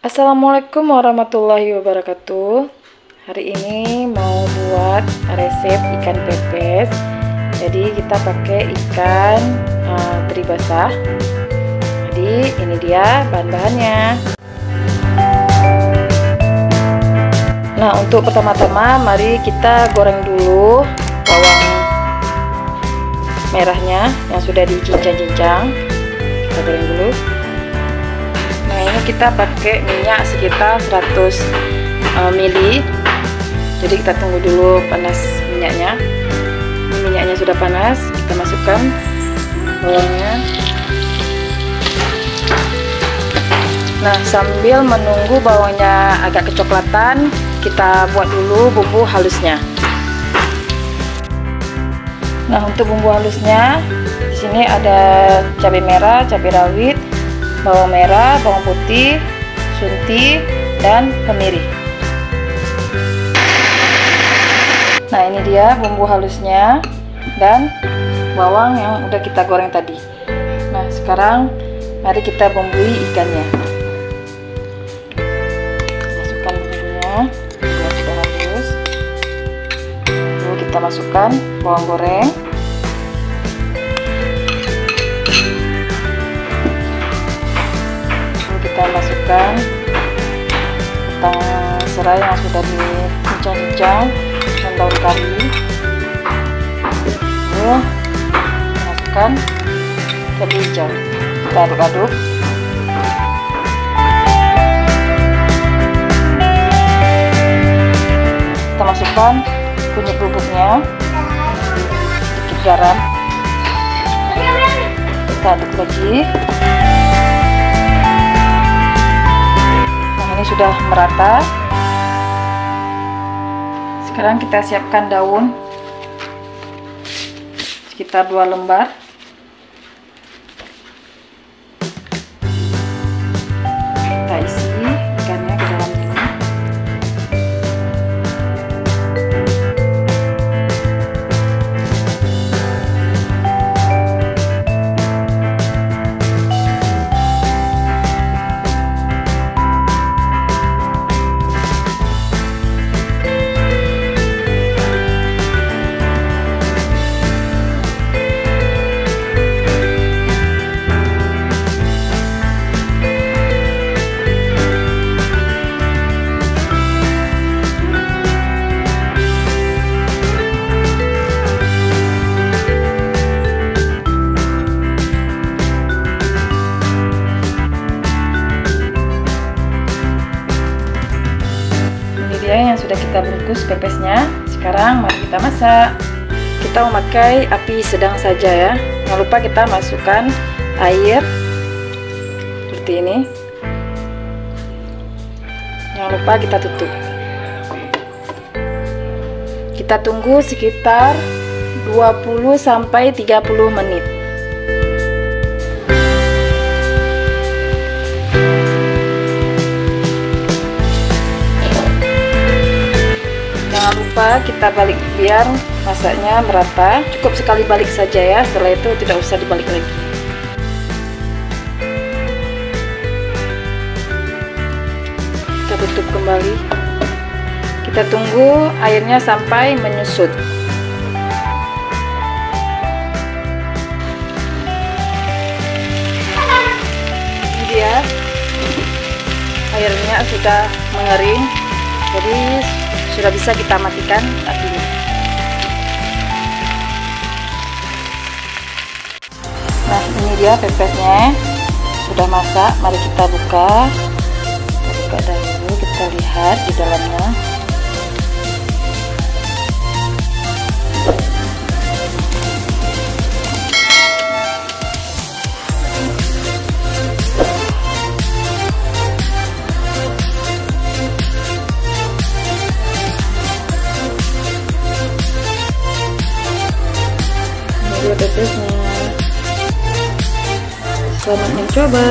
Assalamualaikum warahmatullahi wabarakatuh. Hari ini mau buat resep ikan pepes. Jadi kita pakai ikan teri basah. Jadi ini dia bahan-bahannya. Nah, untuk pertama-tama mari kita goreng dulu bawang merahnya yang sudah dicincang-cincang. Kita goreng dulu. Nah, ini kita pakai minyak sekitar 100 ml. Jadi kita tunggu dulu panas minyaknya. Ini minyaknya sudah panas, kita masukkan bawangnya. Nah, sambil menunggu bawangnya agak kecoklatan, kita buat dulu bumbu halusnya. Nah, untuk bumbu halusnya di sini ada cabai merah, cabai rawit, bawang merah, bawang putih, sunti, dan kemiri. Nah, ini dia bumbu halusnya dan bawang yang udah kita goreng tadi. Nah, sekarang mari kita bumbui ikannya. Masukkan bumbunya yang sudah halus. Lalu kita masukkan bawang goreng. Kita masukkan batang serai yang sudah dicincang-cincang dan daun kari. Lalu masukkan cabai hijau. Kita aduk-aduk. Kita masukkan kunyit bubuknya, sedikit garam. Kita aduk lagi. Sudah merata. Sekarang kita siapkan daun sekitar 2 lembar. Kita isi ikannya ke dalam ini. Yang sudah kita bungkus pepesnya. Sekarang mari kita masak. Kita memakai api sedang saja ya. Jangan lupa kita masukkan air seperti ini. Jangan lupa kita tutup. Kita tunggu sekitar 20-30 menit. Kita balik biar masaknya merata. Cukup sekali balik saja ya, setelah itu tidak usah dibalik lagi. Kita tutup kembali. Kita tunggu airnya sampai menyusut. Ini dia, airnya sudah mengering, jadi sudah bisa kita matikan apinya. Nah, ini dia pepesnya sudah masak. Mari kita buka. Kita buka dahulu, kita lihat di dalamnya. Pepesnya. Selamat mencoba.